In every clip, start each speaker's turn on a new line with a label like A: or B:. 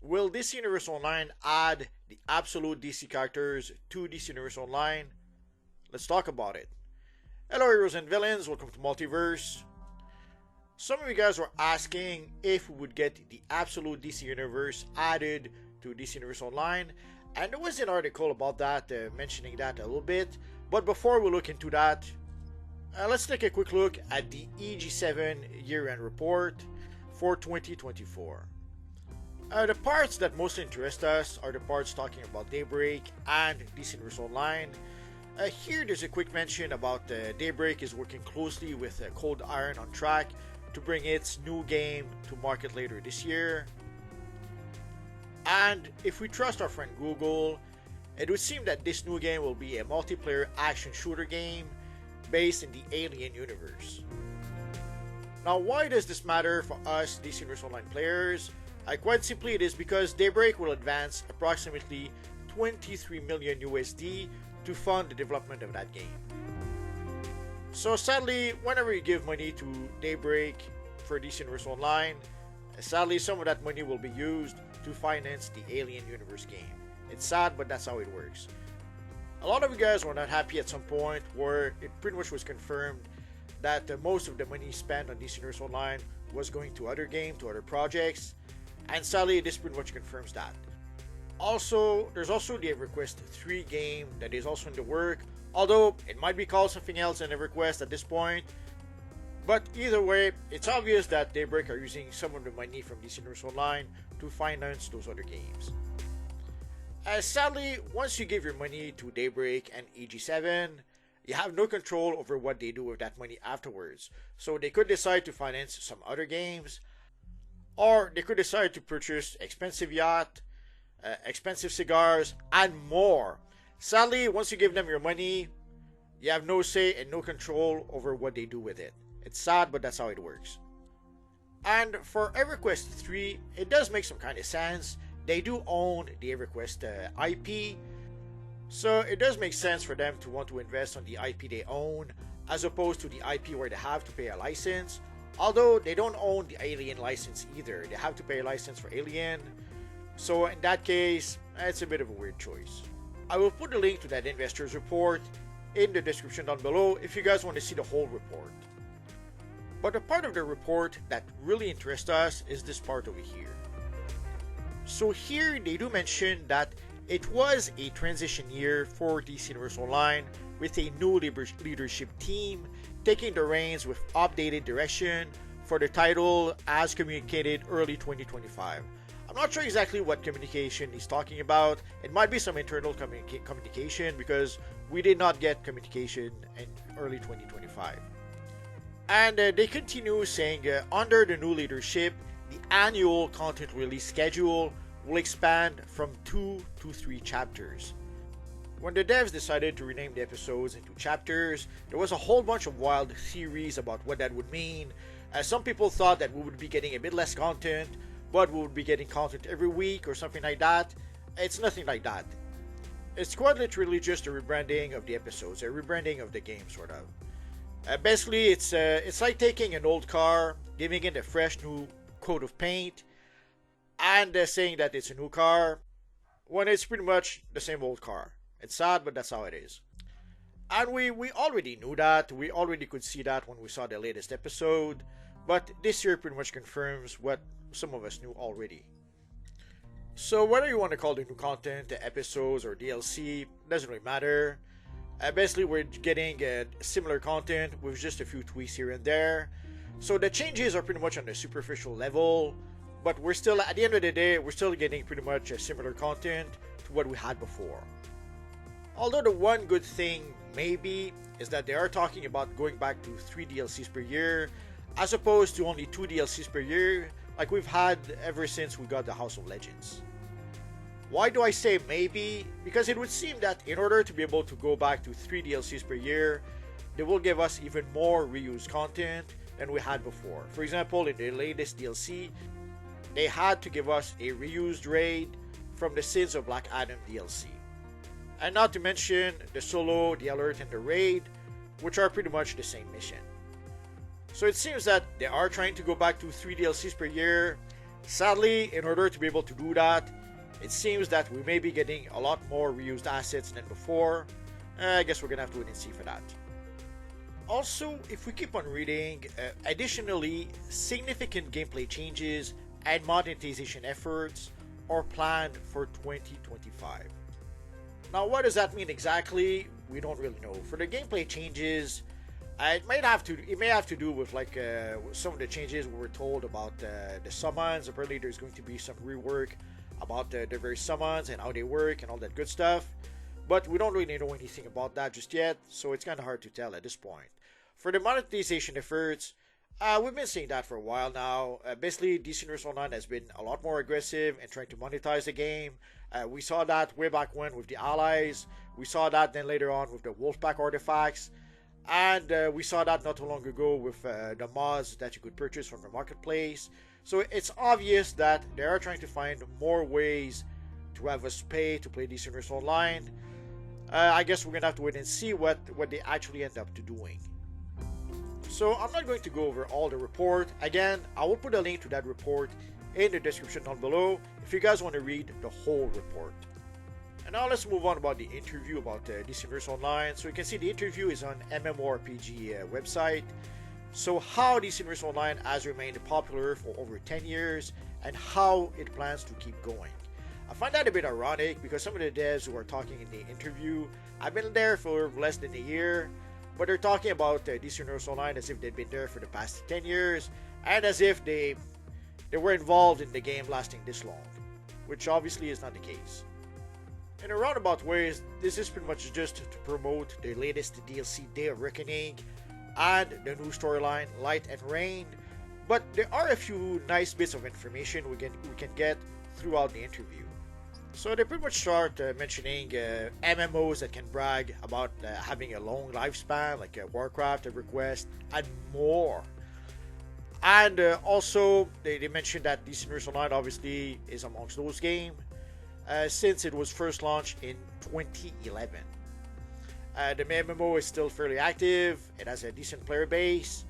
A: Will DC Universe Online add the absolute DC characters to DC Universe Online? Let's talk about it. Hello heroes and villains, welcome to Multiverse. Some of you guys were asking if we would get the absolute DC Universe added to DC Universe Online, and there was an article about that mentioning that a little bit. But before we look into that, let's take a quick look at the EG7 year-end report for 2024. The parts that most interest us are the parts talking about Daybreak and DC Universe Online. Here there's a quick mention about Daybreak is working closely with Cold Iron on track to bring its new game to market later this year. And if we trust our friend Google, it would seem that this new game will be a multiplayer action shooter game based in the Alien universe. Now, why does this matter for us DC Universe Online players? Quite simply, it is because Daybreak will advance approximately 23 million USD to fund the development of that game. So sadly, whenever you give money to Daybreak for DC Universe Online, sadly some of that money will be used to finance the Alien Universe game. It's sad, but that's how it works. A lot of you guys were not happy at some point where it pretty much was confirmed that most of the money spent on DC Universe Online was going to other games, to other projects, and sadly this pretty much confirms that. Also, there's also the EverQuest 3 game that is also in the work, although it might be called something else than EverQuest at this point. But either way, it's obvious that Daybreak are using some of the money from DC Universe Online to finance those other games. Sadly, once you give your money to Daybreak and EG7, you have no control over what they do with that money afterwards. So they could decide to finance some other games, or they could decide to purchase expensive yacht, expensive cigars, and more. Sadly, once you give them your money, you have no say and no control over what they do with it. It's sad, but that's how it works. And for EverQuest 3, it does make some kind of sense. They do own the EverQuest IP, so it does make sense for them to want to invest on the IP they own, as opposed to the IP where they have to pay a license. Although they don't own the Alien license either, they have to pay a license for Alien. So in that case, it's a bit of a weird choice. I will put a link to that investor's report in the description down below if you guys want to see the whole report. But the part of the report that really interests us is this part over here. So here they do mention that it was a transition year for DC Universe Online with a new leadership team taking the reins with updated direction for the title as communicated early 2025. I'm not sure exactly what communication he's talking about. It might be some internal communication because we did not get communication in early 2025. And they continue saying under the new leadership, the annual content release schedule will expand from 2 to 3 chapters. When the devs decided to rename the episodes into chapters, there was a whole bunch of wild theories about what that would mean. Some people thought that we would be getting a bit less content, but we would be getting content every week or something like that. It's nothing like that. It's quite literally just a rebranding of the episodes, a rebranding of the game, sort of. Basically, it's like taking an old car, giving it a fresh new coat of paint, and saying that it's a new car, when it's pretty much the same old car. It's sad, but that's how it is. And we already knew that, we already could see that when we saw the latest episode, but this year pretty much confirms what some of us knew already. So whether you want to call the new content episodes or DLC, doesn't really matter. Basically, we're getting similar content with just a few tweaks here and there. So the changes are pretty much on a superficial level, but we're still, at the end of the day, we're still getting pretty much a similar content to what we had before. Although the one good thing maybe is that they are talking about going back to 3 DLCs per year, as opposed to only 2 DLCs per year, like we've had ever since we got the House of Legends. Why do I say maybe? Because it would seem that in order to be able to go back to 3 DLCs per year, they will give us even more reused content than we had before. For example, in the latest DLC, they had to give us a reused raid from the Sins of Black Adam DLC. And not to mention the solo, the alert, and the raid, which are pretty much the same mission. So it seems that they are trying to go back to 3 DLCs per year. Sadly, in order to be able to do that, it seems that we may be getting a lot more reused assets than before. I guess we're gonna have to wait and see for that. Also, if we keep on reading, additionally, significant gameplay changes and monetization efforts are planned for 2025. Now, what does that mean exactly? We don't really know. For the gameplay changes, it may have to do with like some of the changes we were told about the summons. Apparently, there's going to be some rework about the various summons and how they work and all that good stuff. But we don't really know anything about that just yet, so it's kind of hard to tell at this point. For the monetization efforts, we've been seeing that for a while now. Basically, DC Universe Online has been a lot more aggressive in trying to monetize the game. We saw that way back when with the allies. We saw that then later on with the Wolfpack artifacts. And we saw that not too long ago with the mods that you could purchase from the marketplace. So it's obvious that they are trying to find more ways to have us pay to play DC Universe Online. I guess we're going to have to wait and see what they actually end up to doing. So I'm not going to go over all the report. Again, I will put a link to that report in the description down below if you guys want to read the whole report. And now let's move on about the interview about DC Universe Online. So you can see the interview is on MMORPG website. So how DC Universe Online has remained popular for over 10 years and how it plans to keep going. I find that a bit ironic because some of the devs who are talking in the interview have been there for less than a year, but they're talking about DC Universe Online as if they've been there for the past 10 years and as if they were involved in the game lasting this long, which obviously is not the case. In a roundabout ways, this is pretty much just to promote the latest DLC Day of Reckoning and the new storyline Light and Rain, but there are a few nice bits of information we can get throughout the interview. So they pretty much start mentioning MMOs that can brag about having a long lifespan, like Warcraft, EverQuest, and more. And also, they mentioned that DC Universe Online obviously is amongst those games, since it was first launched in 2011. The MMO is still fairly active, it has a decent player base,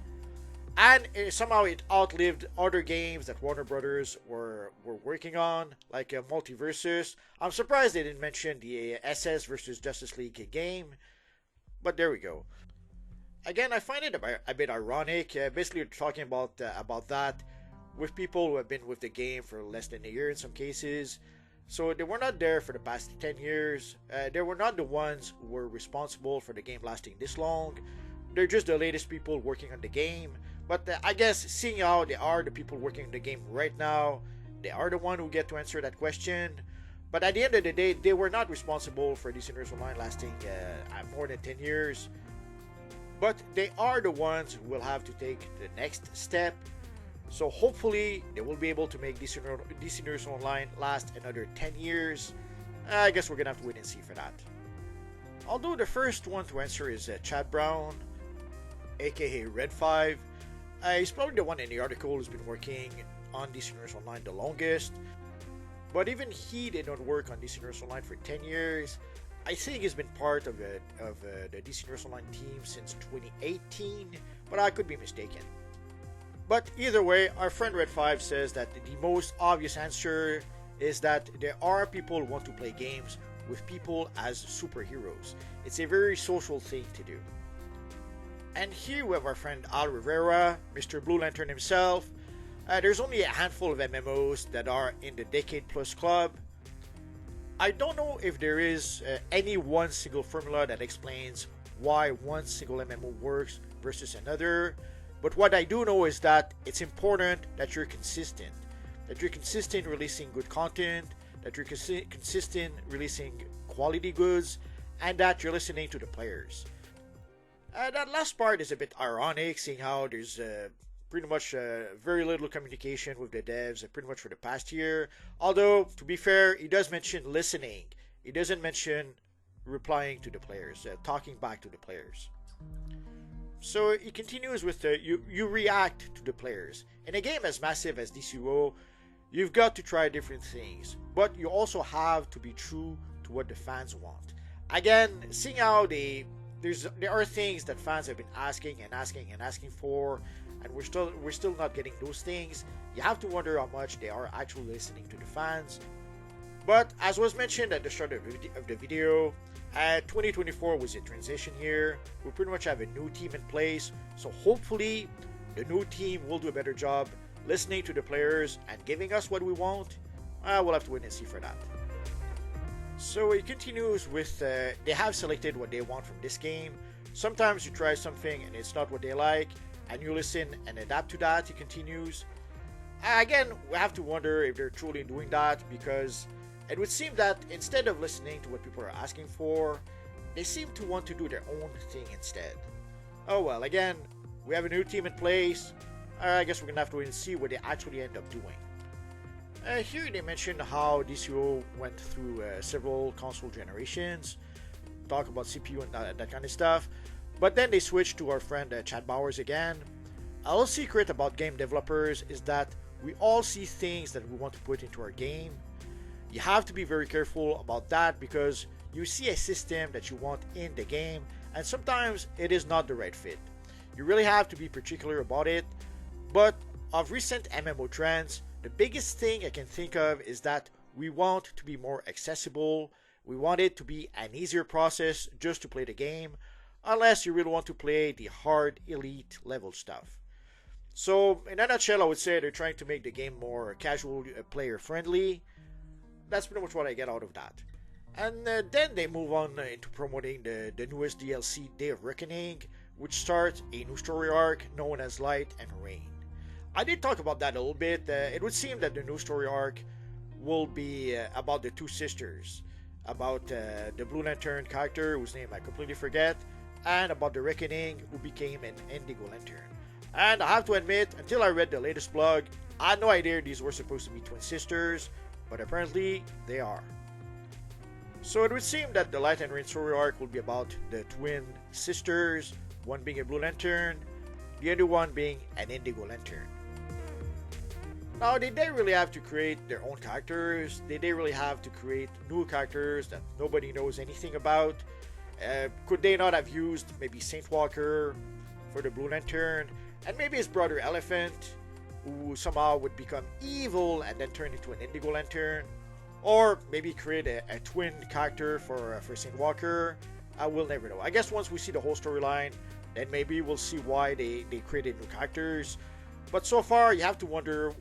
A: and somehow it outlived other games that Warner Brothers were working on, like Multiversus. I'm surprised they didn't mention the SS versus Justice League game, but there we go. Again, I find it a bit ironic. Basically, we're talking about that with people who have been with the game for less than a year in some cases. So they were not there for the past 10 years. They were not the ones who were responsible for the game lasting this long. They're just the latest people working on the game. But I guess seeing how they are the people working on the game right now, they are the one who get to answer that question. But at the end of the day, they were not responsible for DC Universe Online lasting more than 10 years. But they are the ones who will have to take the next step. So hopefully they will be able to make DC Universe Online last another 10 years. I guess we're going to have to wait and see for that. Although the first one to answer is Chad Brown, aka Red 5. He's probably the one in the article who's been working on DC Universe Online the longest. But even he did not work on DC Universe Online for 10 years. I think he's been part of the DC Universe Online team since 2018, but I could be mistaken. But either way, our friend Red 5 says that the most obvious answer is that there are people who want to play games with people as superheroes. It's a very social thing to do. And here we have our friend Al Rivera, Mr. Blue Lantern himself. There's only a handful of MMOs that are in the Decade Plus Club. I don't know if there is any one single formula that explains why one single MMO works versus another. But what I do know is that it's important that you're consistent. That you're consistent releasing good content, that you're consistent releasing quality goods, and that you're listening to the players. That last part is a bit ironic, seeing how there's pretty much very little communication with the devs pretty much for the past year. Although, to be fair, he does mention listening. He doesn't mention replying to the players, talking back to the players. So he continues with you react to the players. In a game as massive as DCUO, you've got to try different things, but you also have to be true to what the fans want. Again, seeing how there are things that fans have been asking for, and we're still not getting those things. you have to wonder how much they are actually listening to the fans. But as was mentioned at the start of the video, 2024 was a transition year. We pretty much have a new team in place, so hopefully the new team will do a better job listening to the players and giving us what we want. We'll have to wait and see for that. So it continues with they have selected what they want from this game. Sometimes you try something and it's not what they like, and you listen and adapt to that. It continues. Again, we have to wonder if they're truly doing that, because it would seem that instead of listening to what people are asking for, they seem to want to do their own thing instead. Oh well, again, we have a new team in place. I guess we're gonna have to wait and see what they actually end up doing. Here they mentioned how DCUO went through several console generations, talk about CPU and that kind of stuff, but then they switched to our friend Chad Bowers again. A little secret about game developers is that we all see things that we want to put into our game. You have to be very careful about that, because you see a system that you want in the game and sometimes it is not the right fit. You really have to be particular about it. But of recent MMO trends, the biggest thing I can think of is that we want to be more accessible. We want it to be an easier process just to play the game, unless you really want to play the hard elite level stuff. So in a nutshell, I would say they're trying to make the game more casual player friendly. That's pretty much what I get out of that. And then they move on into promoting the newest DLC, Day of Reckoning, which starts a new story arc known as Light and Rain. I did talk about that a little bit. It would seem that the new story arc will be about the two sisters, about the Blue Lantern character whose name I completely forget, and about the Reckoning who became an Indigo Lantern. And I have to admit, until I read the latest blog, I had no idea these were supposed to be twin sisters, but apparently they are. So it would seem that the Light and Rain story arc will be about the twin sisters, one being a Blue Lantern, the other one being an Indigo Lantern. Now, did they really have to create their own characters? Did they really have to create new characters that nobody knows anything about? Could they not have used maybe Saint Walker for the Blue Lantern, and maybe his brother Elephant, who somehow would become evil and then turn into an Indigo Lantern? Or maybe create a twin character for Saint Walker? I will never know. I guess once we see the whole storyline, then maybe we'll see why they created new characters. But so far, you have to wonder,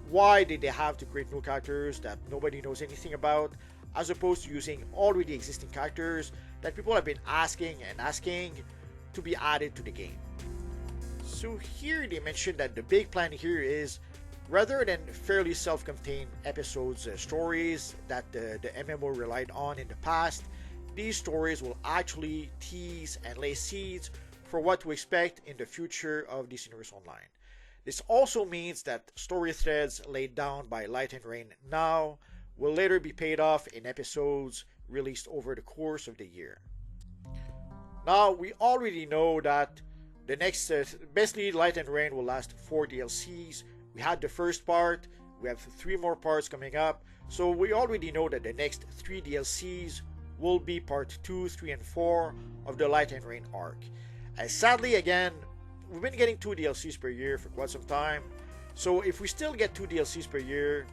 A: why did they have to create new characters that nobody knows anything about, as opposed to using already existing characters that people have been asking and asking to be added to the game? So here they mentioned that the big plan here is, rather than fairly self-contained episodes, stories that the MMO relied on in the past, these stories will actually tease and lay seeds for what to expect in the future of DC Universe Online. This also means that story threads laid down by Light and Rain now will later be paid off in episodes released over the course of the year. Now, we already know that the next, basically Light and Rain will last 4 DLCs. We had the first part, we have 3 more parts coming up, so we already know that the next 3 DLCs will be part 2, 3, and 4 of the Light and Rain arc. And sadly, again, we've been getting 2 DLCs per year for quite some time, so if we still get 2 DLCs per year,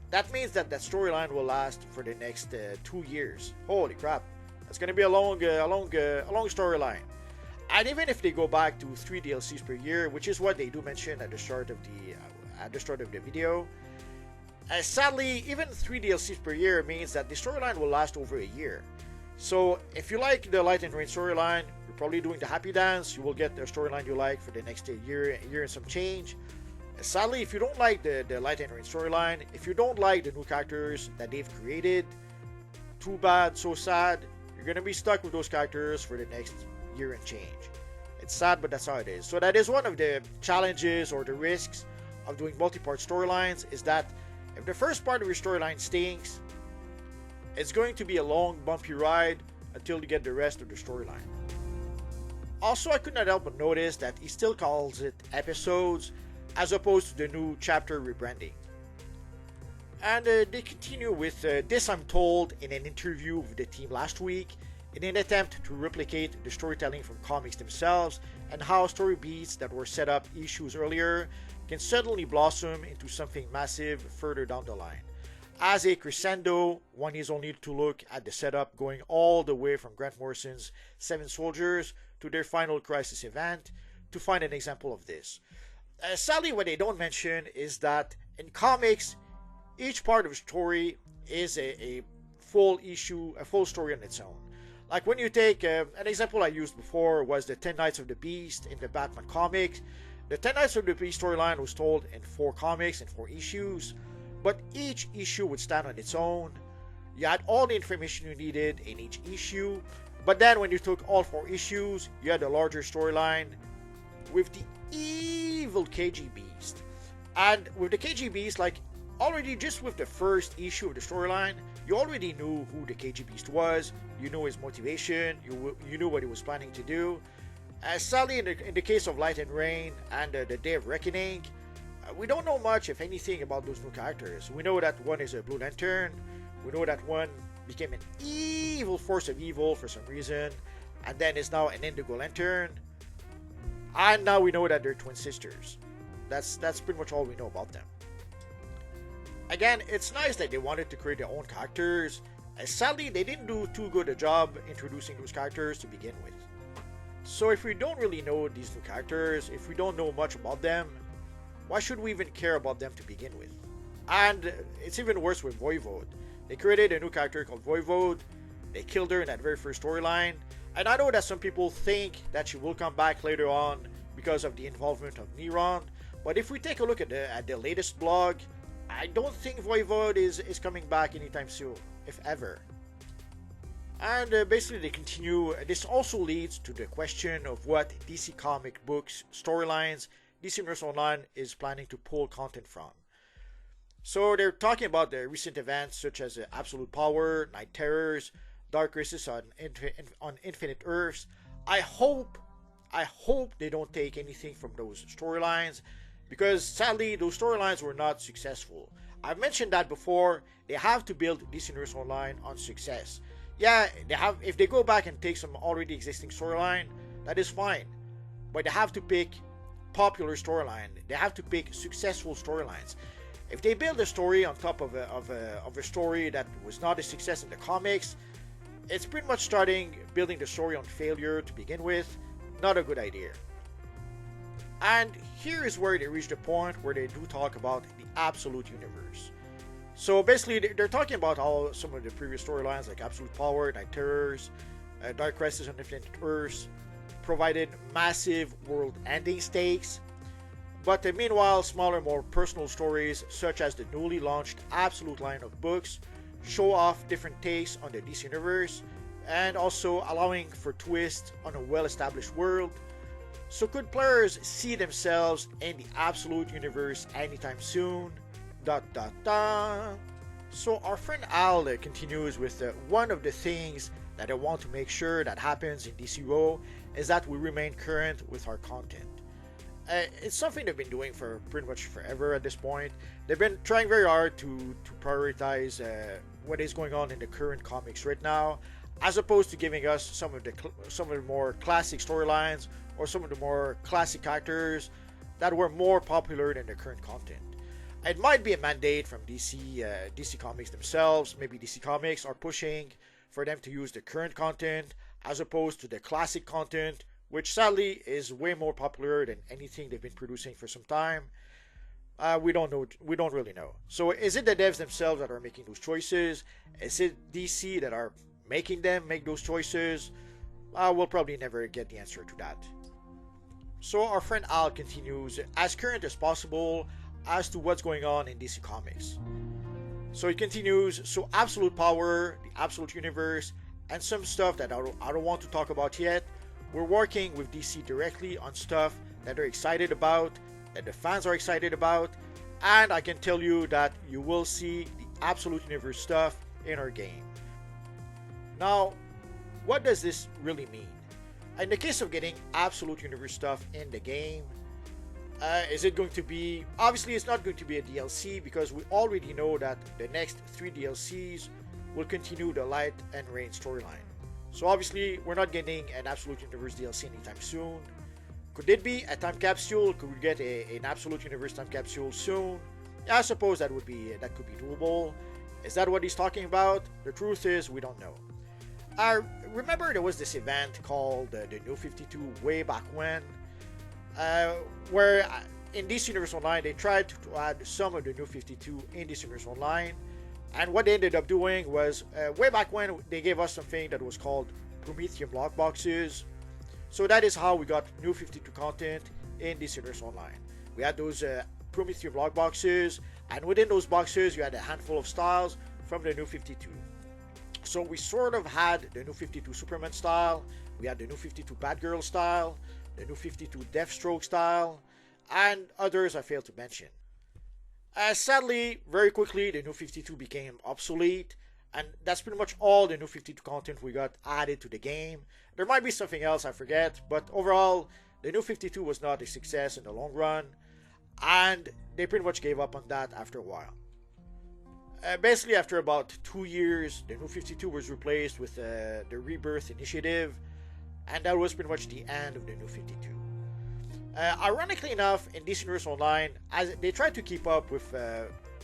A: that means that that storyline will last for the next 2 years. Holy crap, that's going to be a long storyline. And even if they go back to 3 DLCs per year, which is what they do mention at the start of the video, sadly, even 3 DLCs per year means that the storyline will last over a year. So if you like the Light and Rain storyline, you're probably doing the happy dance. You will get the storyline you like for the next year and some change. Sadly, if you don't like the Light and Rain storyline, if you don't like the new characters that they've created, too bad, so sad. You're gonna be stuck with those characters for the next year and change. It's sad, but that's how it is. So that is one of the challenges or the risks of doing multi-part storylines, is that if the first part of your storyline stinks, it's going to be a long, bumpy ride until you get the rest of the storyline. Also, I could not help but notice that he still calls it episodes as opposed to the new chapter rebranding. And they continue with this, I'm told, in an interview with the team last week, in an attempt to replicate the storytelling from comics themselves and how story beats that were set up issues earlier can suddenly blossom into something massive further down the line. As a crescendo, one needs only to look at the setup going all the way from Grant Morrison's Seven Soldiers to their final Crisis event to find an example of this. Sadly, what they don't mention is that in comics, each part of a story is a full issue, a full story on its own. Like when you take an example I used before was the 10 Nights of the Beast in the Batman comics. The 10 Nights of the Beast storyline was told in 4 comics and 4 issues, but each issue would stand on its own. You had all the information you needed in each issue, but then when you took all 4 issues, you had a larger storyline with the evil KG Beast. And with the KG Beast, like already just with the first issue of the storyline, you already knew who the KG Beast was, you knew his motivation, you knew what he was planning to do. Sadly, in the case of Light and Rain and the Day of Reckoning, we don't know much, if anything, about those new characters. We know that one is a Blue Lantern, we know that one became an evil force of evil for some reason, and then is now an Indigo Lantern, and now we know that they're twin sisters. That's pretty much all we know about them. Again, it's nice that they wanted to create their own characters, and sadly they didn't do too good a job introducing those characters to begin with. So if we don't really know these new characters, if we don't know much about them, why should we even care about them to begin with? And it's even worse with Voivode. They created a new character called Voivode, they killed her in that very first storyline, and I know that some people think that she will come back later on because of the involvement of Neron, but if we take a look at the latest blog, I don't think Voivode is coming back anytime soon, if ever. And basically they continue. This also leads to the question of what DC comic books storylines DC Universe Online is planning to pull content from. So they're talking about the recent events such as Absolute Power, Night Terrors, Dark Crisis on Infinite Earths. I hope they don't take anything from those storylines, because sadly those storylines were not successful. I've mentioned that before. They have to build DC Universe Online on success. Yeah, if they go back and take some already existing storyline, that is fine. But they have to pick popular storyline. They have to pick successful storylines. If they build a story on top of a story that was not a success in the comics, it's pretty much building the story on failure to begin with. Not a good idea. And here is where they reach the point where they do talk about the Absolute Universe. So basically, they're talking about how some of the previous storylines, like Absolute Power, Night Terrors, Dark Crisis on Infinite Earths, provided massive world-ending stakes. But meanwhile, smaller, more personal stories, such as the newly launched Absolute line of books, show off different takes on the DC Universe, and also allowing for twists on a well-established world. So could players see themselves in the Absolute Universe anytime soon? ... So our friend Al continues with one of the things that I want to make sure that happens in DCUO is that we remain current with our content. It's something they've been doing for pretty much forever at this point. They've been trying very hard to prioritize what is going on in the current comics right now, as opposed to giving us some of the more classic storylines or some of the more classic characters that were more popular than the current content. It might be a mandate from DC Comics themselves. Maybe DC Comics are pushing for them to use the current content as opposed to the classic content, which sadly is way more popular than anything they've been producing for some time. We don't know. We don't really know. So is it the devs themselves that are making those choices? Is it DC that are making them make those choices? We'll probably never get the answer to that. So our friend Al continues, as current as possible as to what's going on in DC Comics. So he continues, so Absolute Power, the Absolute Universe, and some stuff that I don't want to talk about yet. We're working with DC directly on stuff that they're excited about, that the fans are excited about, and I can tell you that you will see the Absolute Universe stuff in our game. Now, what does this really mean? In the case of getting Absolute Universe stuff in the game, is it going to be... Obviously, it's not going to be a DLC, because we already know that the next 3 DLCs will continue the Light and Rain storyline. So obviously, we're not getting an Absolute Universe DLC anytime soon. Could it be a time capsule? Could we get an Absolute Universe time capsule soon? Yeah, I suppose that could be doable. Is that what he's talking about? The truth is, we don't know. I remember there was this event called the New 52 way back when, where in DC Universe Online they tried to add some of the New 52 in DC Universe Online, and what they ended up doing was, way back when, they gave us something that was called Prometheum lockboxes. So that is how we got New 52 content in DC Universe Online. We had those Prometheum lockboxes, and within those boxes you had a handful of styles from the New 52. So we sort of had the New 52 Superman style, we had the New 52 Batgirl style, the New 52 Deathstroke style, and others I failed to mention. Sadly, very quickly, the New 52 became obsolete, and that's pretty much all the New 52 content we got added to the game. There might be something else I forget, but overall, the New 52 was not a success in the long run, and they pretty much gave up on that after a while. Basically, after about 2 years, the New 52 was replaced with the Rebirth Initiative, and that was pretty much the end of the New 52. Ironically enough, in DC Universe Online, as they tried to keep up with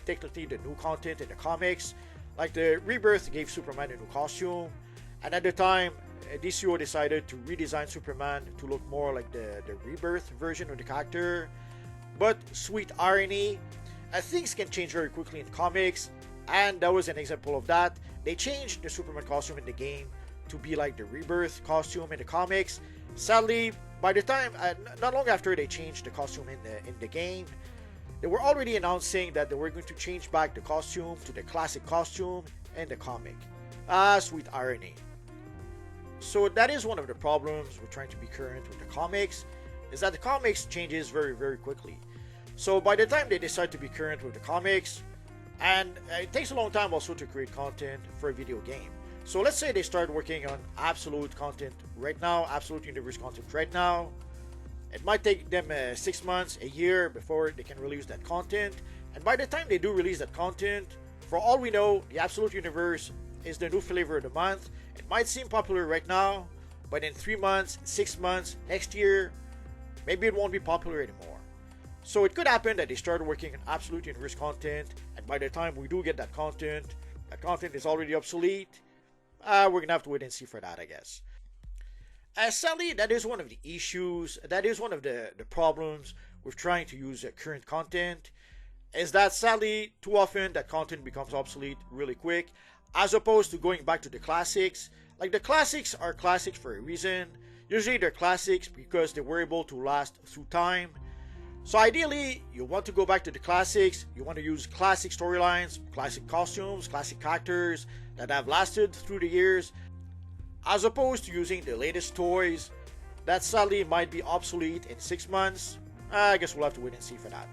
A: technically the new content in the comics, like the Rebirth gave Superman a new costume, and at the time, DCUO decided to redesign Superman to look more like the Rebirth version of the character. But sweet irony, things can change very quickly in comics, and that was an example of that. They changed the Superman costume in the game to be like the Rebirth costume in the comics. Sadly, by the time, not long after they changed the costume in the game, they were already announcing that they were going to change back the costume to the classic costume in the comic. Sweet irony. So that is one of the problems with trying to be current with the comics, is that the comics changes very, very quickly. So by the time they decide to be current with the comics, and it takes a long time also to create content for a video game. So let's say they start working on Absolute content right now, Absolute Universe content right now. It might take them 6 months, a year before they can release that content. And by the time they do release that content, for all we know, the Absolute Universe is the new flavor of the month. It might seem popular right now, but in 3 months, 6 months, next year, maybe it won't be popular anymore. So it could happen that they start working on Absolute Universe content, and by the time we do get that content is already obsolete. We're gonna have to wait and see for that, I guess. Sadly, that is one of the issues, that is one of the problems with trying to use current content, is that sadly, too often that content becomes obsolete really quick, as opposed to going back to the classics. Like, the classics are classics for a reason. Usually they're classics because they were able to last through time. So ideally, you want to go back to the classics, you want to use classic storylines, classic costumes, classic characters that have lasted through the years, as opposed to using the latest toys that sadly might be obsolete in 6 months. I guess we'll have to wait and see for that.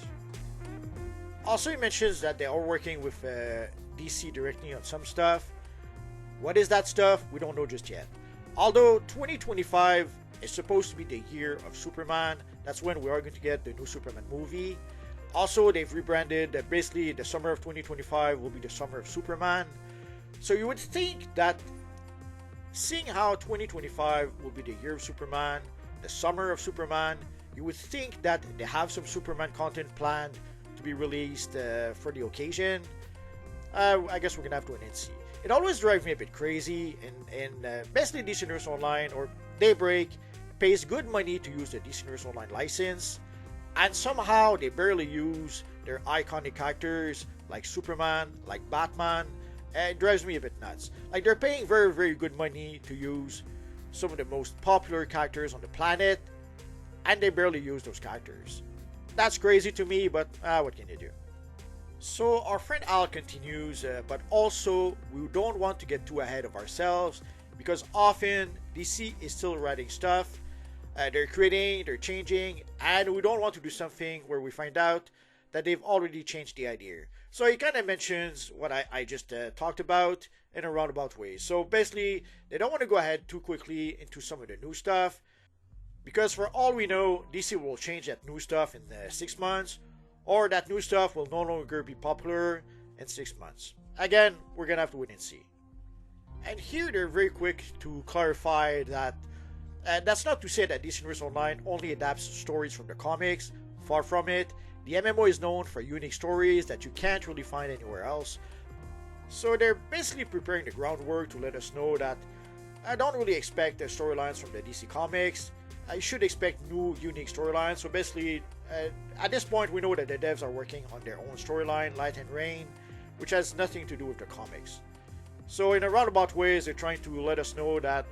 A: Also, he mentions that they are working with DC directly on some stuff. What is that stuff? We don't know just yet. Although 2025 is supposed to be the year of Superman, that's when we are going to get the new Superman movie. Also, they've rebranded that basically the summer of 2025 will be the summer of Superman. So you would think that, seeing how 2025 will be the year of Superman, the summer of Superman, you would think that they have some Superman content planned to be released for the occasion. I guess we're gonna have to wait and see. It always drives me a bit crazy, and basically DC Universe Online or Daybreak pays good money to use the DC Universe Online license, and somehow they barely use their iconic characters like Superman, like Batman. It drives me a bit nuts. Like, they're paying very, very good money to use some of the most popular characters on the planet, and they barely use those characters. That's crazy to me, but what can you do? So our friend Al continues, but also we don't want to get too ahead of ourselves, because often DC is still writing stuff, they're creating, they're changing, and we don't want to do something where we find out that they've already changed the idea. So he kind of mentions what I just talked about in a roundabout way. So basically, they don't want to go ahead too quickly into some of the new stuff, because for all we know, DC will change that new stuff in 6 months, or that new stuff will no longer be popular in 6 months. Again, we're gonna have to wait and see. And here they're very quick to clarify that And that's not to say that DC Universe Online only adapts stories from the comics. Far from it. The MMO is known for unique stories that you can't really find anywhere else. So they're basically preparing the groundwork to let us know that I don't really expect the storylines from the DC Comics. I should expect new, unique storylines. So basically, at this point, we know that the devs are working on their own storyline, Light and Rain, which has nothing to do with the comics. So in a roundabout ways, they're trying to let us know that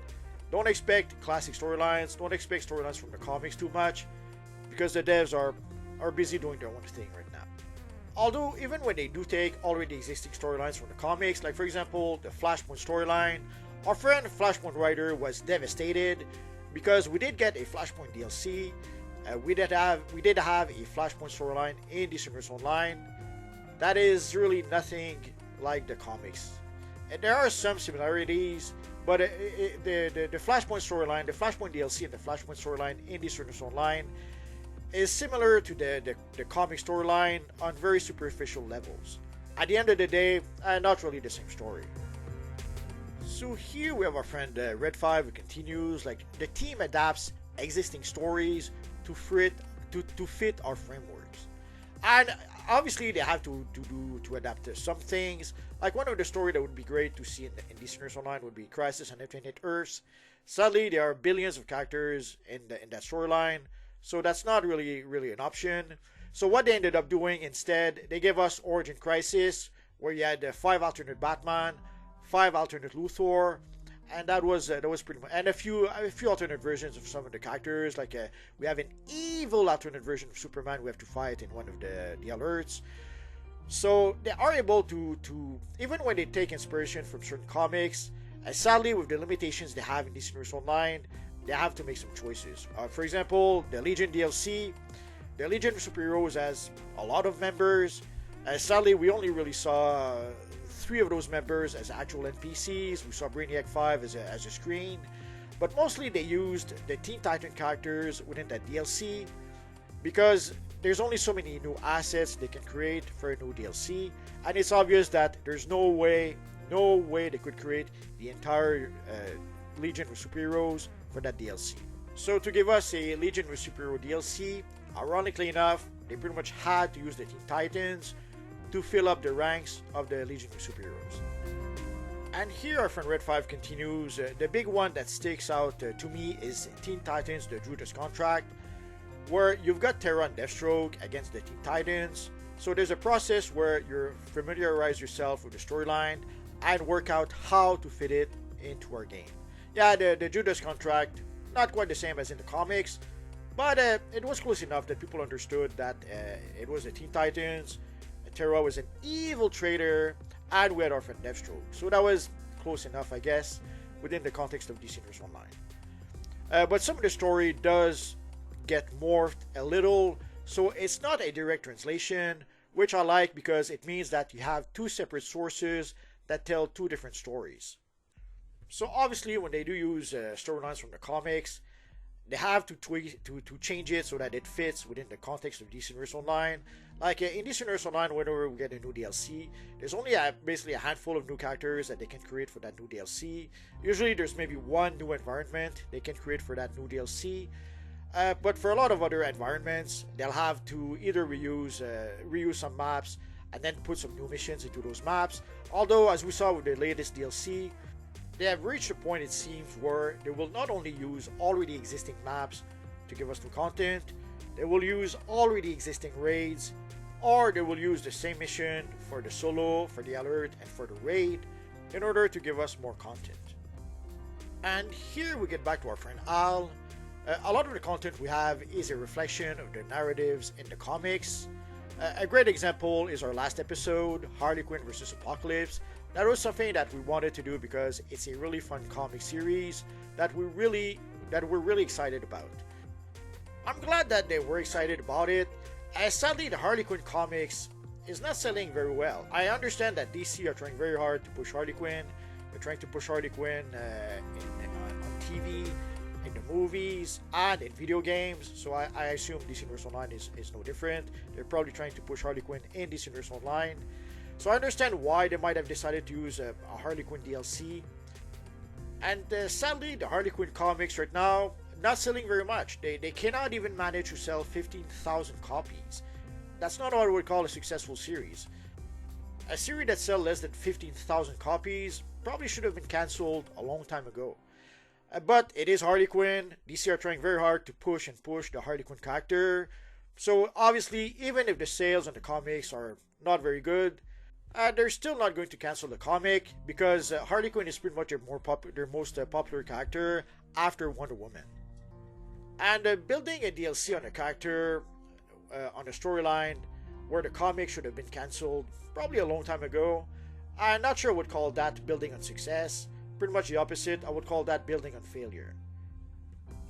A: don't expect classic storylines, don't expect storylines from the comics too much, because the devs are busy doing their own thing right now. Although, even when they do take already existing storylines from the comics, like for example, the Flashpoint storyline, our friend Flashpoint writer was devastated because we did get a Flashpoint DLC. We did have a Flashpoint storyline in DC Universe Online. That is really nothing like the comics. And there are some similarities, but the Flashpoint storyline, the Flashpoint DLC, and the Flashpoint storyline in DC Universe Online is similar to the comic storyline on very superficial levels. At the end of the day, not really the same story. So here we have our friend Red 5 who continues, like, the team adapts existing stories to fit our frameworks. And obviously they have to adapt some things. Like one of the stories that would be great to see in DC Universe Online would be Crisis on Infinite Earths. Sadly, there are billions of characters in that storyline, so that's not really an option. So what they ended up doing instead, they gave us Origin Crisis, where you had 5 alternate Batman, 5 alternate Luthor, and that was pretty much, and a few alternate versions of some of the characters. Like we have an evil alternate version of Superman we have to fight in one of the alerts. So they are able to even when they take inspiration from certain comics, sadly with the limitations they have in DC Universe Online, they have to make some choices. For example, the Legion DLC, the Legion of Superheroes has a lot of members. Sadly, we only really saw 3 of those members as actual NPCs. We saw Brainiac 5 as a screen, but mostly they used the Teen Titan characters within that DLC because there's only so many new assets they can create for a new DLC, and it's obvious that there's no way they could create the entire Legion of Superheroes for that DLC. So to give us a Legion of Superhero DLC, ironically enough, they pretty much had to use the Teen Titans to fill up the ranks of the Legion of Superheroes. And here our friend Red 5 continues, the big one that sticks out to me is Teen Titans, the Judas Contract, where you've got Terra and Deathstroke against the Teen Titans. So there's a process where you familiarize yourself with the storyline and work out how to fit it into our game. Yeah, the Judas Contract, not quite the same as in the comics, but it was close enough that people understood that it was the Teen Titans, Terra was an evil traitor, and we had our friend Deathstroke. So that was close enough, I guess, within the context of DC Universe Online. But some of the story does get morphed a little, so it's not a direct translation, which I like because it means that you have 2 separate sources that tell 2 different stories. So obviously when they do use storylines from the comics, they have to change it so that it fits within the context of DC Universe Online. Like in DC Universe Online, whenever we get a new DLC, there's only basically a handful of new characters that they can create for that new DLC. Usually there's maybe 1 new environment they can create for that new DLC. But for a lot of other environments, they'll have to either reuse some maps and then put some new missions into those maps. Although, as we saw with the latest DLC, they have reached a point, it seems, where they will not only use already existing maps to give us new content, they will use already existing raids, or they will use the same mission for the solo, for the alert, and for the raid in order to give us more content. And here we get back to our friend Al. A lot of the content we have is a reflection of the narratives in the comics. A great example is our last episode, Harley Quinn versus Apokolips. That was something that we wanted to do because it's a really fun comic series that we're really excited about. I'm glad that they were excited about it, as sadly the Harley Quinn comics is not selling very well. I understand that DC are trying very hard to push Harley Quinn. They're trying to push Harley Quinn on TV, in the movies, and in video games. So I assume DC Universe Online is no different. They're probably trying to push Harley Quinn in DC Universe Online. So I understand why they might have decided to use a Harley Quinn DLC. And sadly, the Harley Quinn comics right now not selling very much. They cannot even manage to sell 15,000 copies. That's not what I would call a successful series. A series that sells less than 15,000 copies probably should have been cancelled a long time ago. But it is Harley Quinn. DC are trying very hard to push the Harley Quinn character. So obviously, even if the sales on the comics are not very good, they're still not going to cancel the comic because Harley Quinn is pretty much their most popular character after Wonder Woman. And building a DLC on a character on a storyline where the comic should have been cancelled probably a long time ago, I'm not sure I would call that building on success. Pretty much the opposite, I would call that building on failure.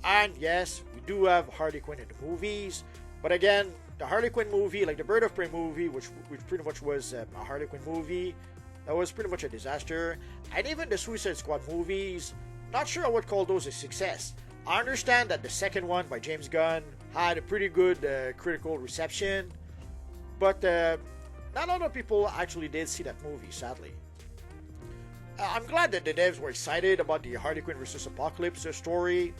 A: And yes, we do have Harley Quinn in the movies, but again, the Harley Quinn movie, like the Bird of Prey movie, which pretty much was a Harley Quinn movie, that was pretty much a disaster. And even the Suicide Squad movies, not sure I would call those a success. I understand that the second one by James Gunn had a pretty good critical reception, but not a lot of people actually did see that movie, sadly. I'm glad that the devs were excited about the Harley Quinn vs. Apokolips story.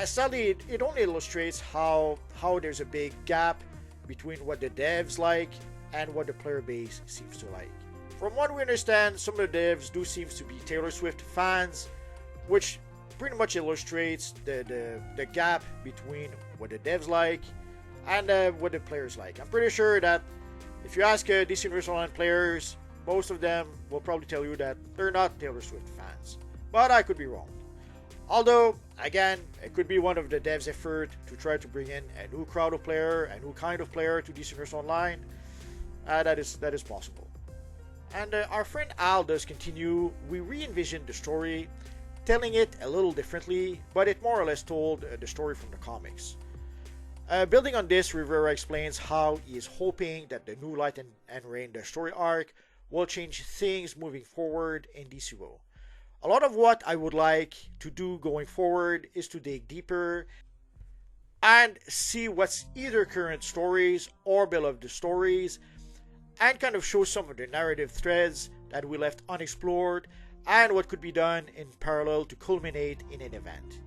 A: Sadly, it only illustrates how there's a big gap between what the devs like and what the player base seems to like. From what we understand, some of the devs do seem to be Taylor Swift fans, which pretty much illustrates the gap between what the devs like and what the players like. I'm pretty sure that if you ask DC Universe Online players, most of them will probably tell you that they're not Taylor Swift fans. But I could be wrong. Although, again, it could be one of the devs' effort to try to bring in a new crowd of player, a new kind of player to DC Universe Online. That is possible. And our friend Al does continue. We re-envisioned the story, telling it a little differently, but it more or less told the story from the comics. Building on this, Rivera explains how he is hoping that the new Light and Rain, the story arc, will change things moving forward in DCUO. A lot of what I would like to do going forward is to dig deeper and see what's either current stories or beloved stories and kind of show some of the narrative threads that we left unexplored and what could be done in parallel to culminate in an event.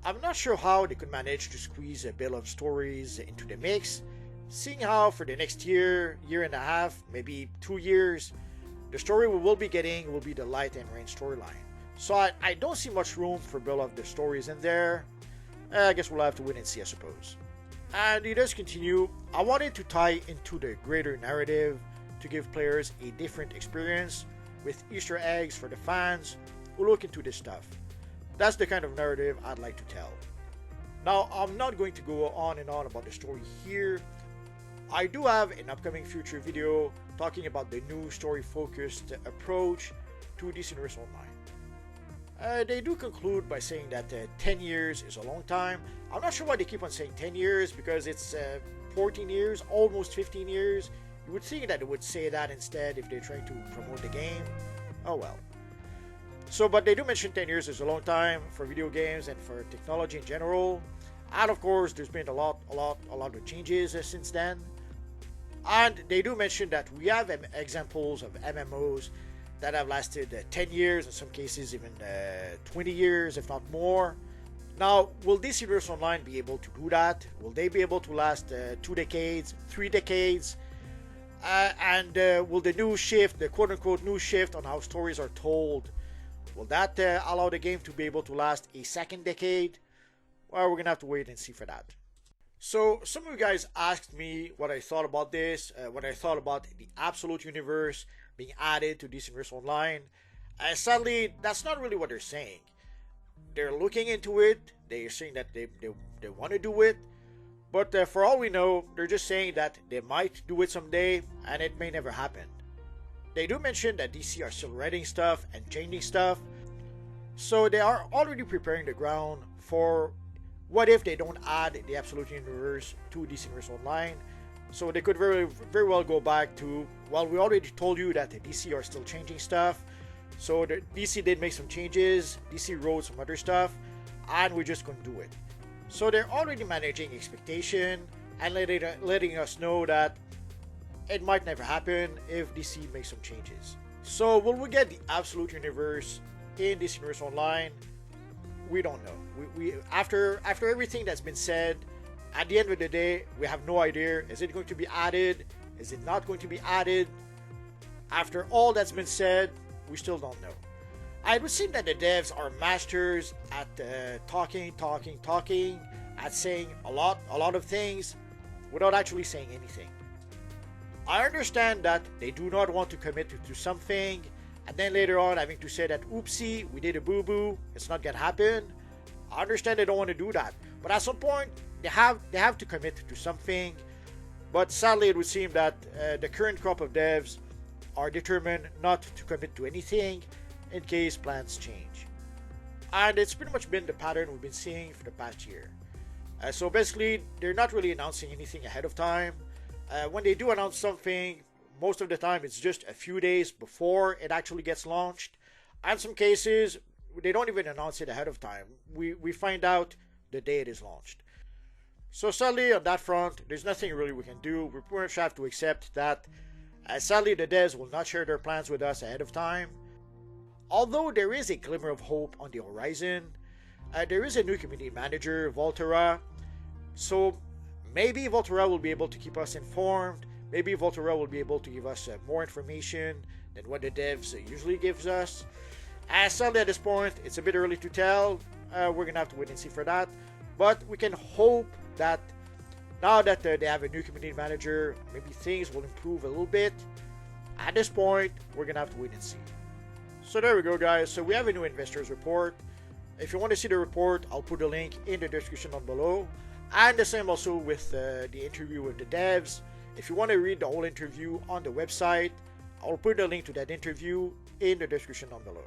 A: I'm not sure how they could manage to squeeze a beloved stories into the mix, seeing how for the next year and a half, maybe 2 years, the story we will be getting will be the Light and Rain storyline. So I don't see much room for beloved stories in there. I guess we'll have to wait and see, I suppose. And he does continue. I wanted to tie into the greater narrative to give players a different experience with Easter eggs for the fans who look into this stuff. That's the kind of narrative I'd like to tell. Now, I'm not going to go on and on about the story here. I do have an upcoming future video talking about the new story-focused approach to DC Universe Online. They do conclude by saying that 10 years is a long time. I'm not sure why they keep on saying 10 years because it's 14 years, almost 15 years. You would think that they would say that instead if they're trying to promote the game. Oh well. So, but they do mention 10 years is a long time for video games and for technology in general. And of course, there's been a lot of changes since then. And they do mention that we have examples of MMOs that have lasted 10 years, in some cases even 20 years, if not more. Now, will DC Universe Online be able to do that? Will they be able to last 2 decades, 3 decades? And will the new shift, the quote-unquote new shift on how stories are told, will that allow the game to be able to last a second decade? Well, we're going to have to wait and see for that. So, some of you guys asked me what I thought about this, what I thought about the Absolute Universe being added to DC Universe Online. Sadly, that's not really what they're saying. They're looking into it, they're saying that they want to do it, but for all we know, they're just saying that they might do it someday, and it may never happen. They do mention that DC are still writing stuff and changing stuff, so they are already preparing the ground for what if they don't add the Absolute Universe to DC Universe Online. So they could very well go back to, well, we already told you that the DC are still changing stuff. So the DC did make some changes, DC wrote some other stuff, and we're just going to do it. So they're already managing expectation and letting us know that it might never happen if DC makes some changes. So will we get the Absolute Universe in DC Universe Online? we don't know. We after everything that's been said, at the end of the day, we have no idea. Is it going to be added? Is it not going to be added? After all that's been said, we still don't know. It would seem that the devs are masters at talking, at saying a lot of things without actually saying anything. I understand that they do not want to commit to something, and then later on having to say that, oopsie, we did a boo-boo, it's not gonna happen. I understand they don't want to do that, but at some point they have to commit to something. But sadly, it would seem that the current crop of devs are determined not to commit to anything in case plans change. And it's pretty much been the pattern we've been seeing for the past year. So basically, they're not really announcing anything ahead of time. When they do announce something, most of the time it's just a few days before it actually gets launched. And some cases, they don't even announce it ahead of time. We find out the day it is launched. So sadly, on that front, there's nothing really we can do. We pretty much have to accept that sadly the devs will not share their plans with us ahead of time. Although there is a glimmer of hope on the horizon, there is a new community manager, Volterra. So maybe Volterra will be able to keep us informed. Maybe Volterra will be able to give us more information than what the devs usually gives us. Sadly, at this point, it's a bit early to tell. We're gonna have to wait and see for that. But we can hope that now that they have a new community manager, maybe things will improve a little bit. At this point, we're gonna have to wait and see. So there we go, guys. So we have a new investors report. If you want to see the report, I'll put a link in the description down below. And the same also with the interview with the devs. If you want to read the whole interview on the website, I'll put a link to that interview in the description down below.